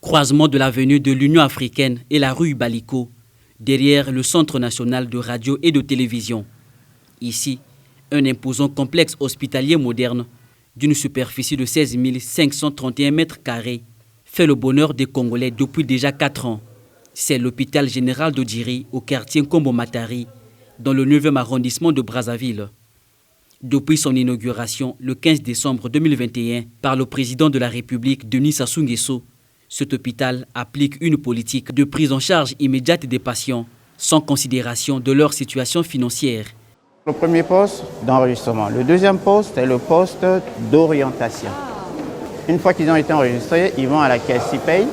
Croisement de l'avenue de l'Union africaine et la rue Baliko, derrière le Centre national de radio et de télévision. Ici, un imposant complexe hospitalier moderne d'une superficie de 16 531 mètres carrés fait le bonheur des Congolais depuis déjà 4 ans. C'est l'hôpital général d'Odjiri au quartier Nkombo-Matari, dans le 9e arrondissement de Brazzaville. Depuis son inauguration le 15 décembre 2021 par le président de la République Denis Sassou Nguesso, cet hôpital applique une politique de prise en charge immédiate des patients, sans considération de leur situation financière. Le premier poste d'enregistrement. Le deuxième poste est le poste d'orientation. Une fois qu'ils ont été enregistrés, ils vont à la caisse, ils payent.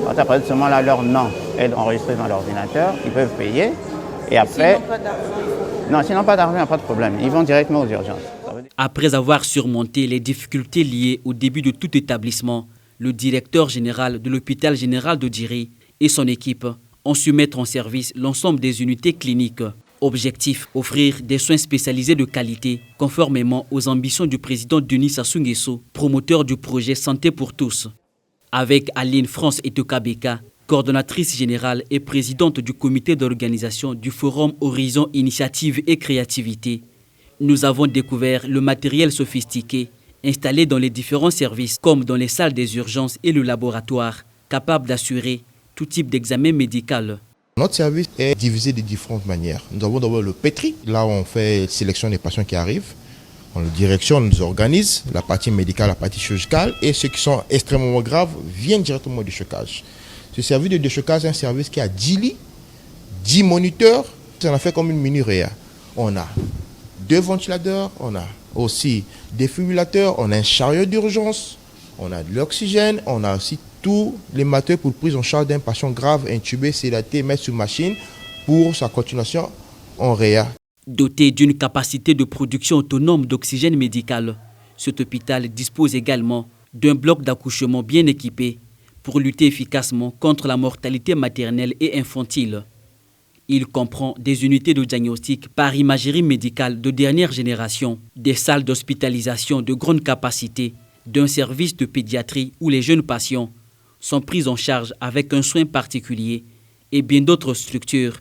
Après ce moment-là, leur nom est enregistré dans l'ordinateur, ils peuvent payer. Et après, s'ils n'ont pas d'argent, il n'y a pas de problème. Ils vont directement aux urgences. Après avoir surmonté les difficultés liées au début de tout établissement, le directeur général de l'hôpital général d'Odjiri et son équipe ont su mettre en service l'ensemble des unités cliniques. Objectif, offrir des soins spécialisés de qualité, conformément aux ambitions du président Denis Sassou Nguesso, promoteur du projet Santé pour tous. Avec Aline France Etokabeka, coordonnatrice générale et présidente du comité d'organisation du Forum Horizon Initiative et Créativité, nous avons découvert le matériel sophistiqué installé dans les différents services, comme dans les salles des urgences et le laboratoire, capable d'assurer tout type d'examen médical. Notre service est divisé de différentes manières. Nous avons d'abord le pétri, là où on fait sélection des patients qui arrivent. On le directionne, on nous organise, la partie médicale, la partie chirurgicale, et ceux qui sont extrêmement graves viennent directement au déchocage. Ce service de déchocage est un service qui a 10 lits, 10 moniteurs, ça en fait comme une mini-réa. On a 2 ventilateurs, on a aussi des défibrillateurs, on a un chariot d'urgence, on a de l'oxygène, on a aussi tous les matériaux pour prise en charge d'un patient grave, intubé, sédaté, mettre sous machine pour sa continuation en réa. Doté d'une capacité de production autonome d'oxygène médical, cet hôpital dispose également d'un bloc d'accouchement bien équipé pour lutter efficacement contre la mortalité maternelle et infantile. Il comprend des unités de diagnostic par imagerie médicale de dernière génération, des salles d'hospitalisation de grande capacité, d'un service de pédiatrie où les jeunes patients sont pris en charge avec un soin particulier et bien d'autres structures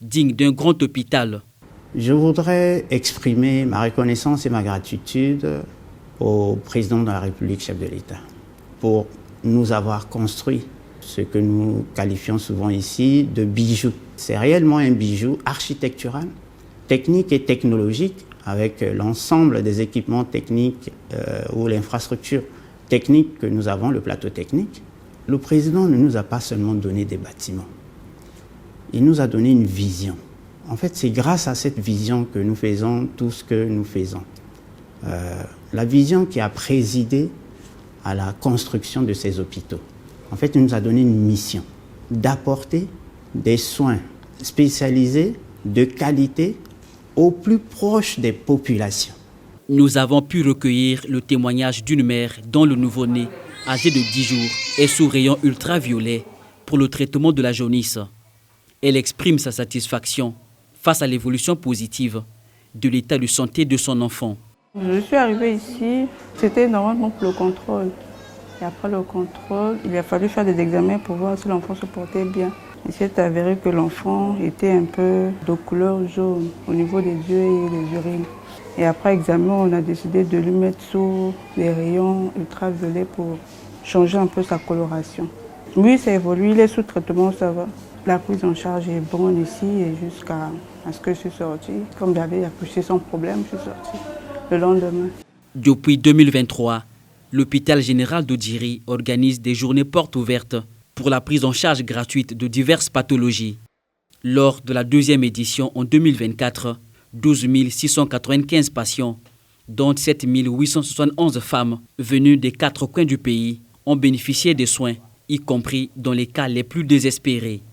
dignes d'un grand hôpital. Je voudrais exprimer ma reconnaissance et ma gratitude au président de la République, chef de l'État, pour nous avoir construit ce que nous qualifions souvent ici de bijou. C'est réellement un bijou architectural, technique et technologique, avec l'ensemble des équipements techniques ou l'infrastructure technique que nous avons, le plateau technique. Le président ne nous a pas seulement donné des bâtiments, il nous a donné une vision. En fait, c'est grâce à cette vision que nous faisons tout ce que nous faisons. La vision qui a présidé à la construction de ces hôpitaux. En fait, il nous a donné une mission d'apporter des soins spécialisés, de qualité, au plus proche des populations. Nous avons pu recueillir le témoignage d'une mère dont le nouveau-né, âgé de 10 jours, est sous rayon ultraviolet pour le traitement de la jaunisse. Elle exprime sa satisfaction face à l'évolution positive de l'état de santé de son enfant. Je suis arrivée ici, c'était normalement pour le contrôle. Et après le contrôle, il a fallu faire des examens pour voir si l'enfant se portait bien. Il s'est avéré que l'enfant était un peu de couleur jaune au niveau des yeux et des urines. Et après examen, on a décidé de lui mettre sous les rayons ultraviolets pour changer un peu sa coloration. Oui, ça évolue, il est sous traitement, ça va. La prise en charge est bonne ici et jusqu'à ce que je suis sortie. Comme j'avais accouché sans problème, je suis sortie le lendemain. Depuis 2023, l'hôpital général d'Odjiri organise des journées portes ouvertes pour la prise en charge gratuite de diverses pathologies. Lors de la 2e édition en 2024, 12 695 patients, dont 7 871 femmes venues des 4 coins du pays, ont bénéficié des soins, y compris dans les cas les plus désespérés.